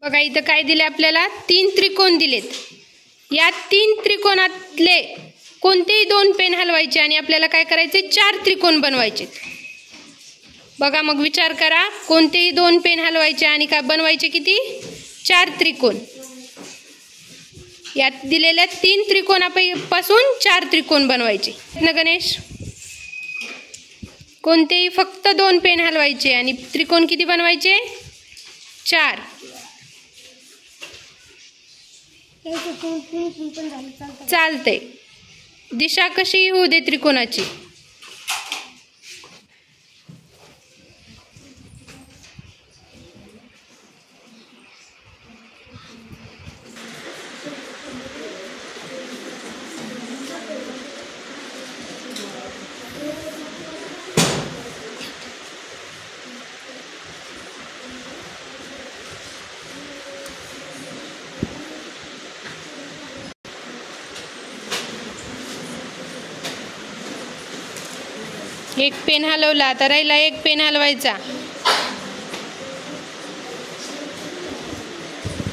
बघा इथं काय दिले आपल्याला, 3 त्रिकोण दिलेत. या 3 त्रिकोणातले कोणतेही 2 पेन हलवायचे आणि आपल्याला काय करायचे, 4 त्रिकोण बनवायचे. बघा मग विचार करा, कोणतेही 2 पेन हलवायचे आणि काय बनवायचे किती, 4 त्रिकोण. यात दिलेल्या 3 त्रिकोणापासून 4 त्रिकोण बनवायचे ना गणेश. कोणतेही फक्त 2 पेन हलवायचे आणि त्रिकोण किती बनवायचे, 4. चालतंय. दिशा कशी होऊ दे त्रिकोणाची. एक पेन हलवला, तर राहिला 1 पेन हलवायचा.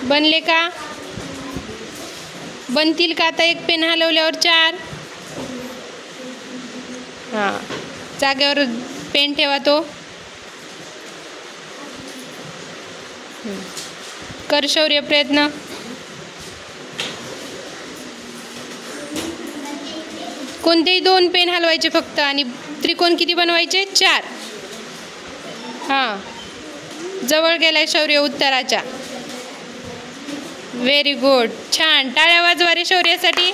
बनले का, बनतील का आता 1 पेन हलवल्यावर 4. हां, जागेवर पेन ठेवा तो. कर शौर्य प्रयत्न. कोणतेही 2 पेन हलवायचे फक्त आणि त्रिकोण किती बनवायचे, 4. हां, जवळ गेलाय शौर्य उत्तराच्या. व्हेरी गुड, छान. टाळ्या वाजवा रे शौर्यासाठी.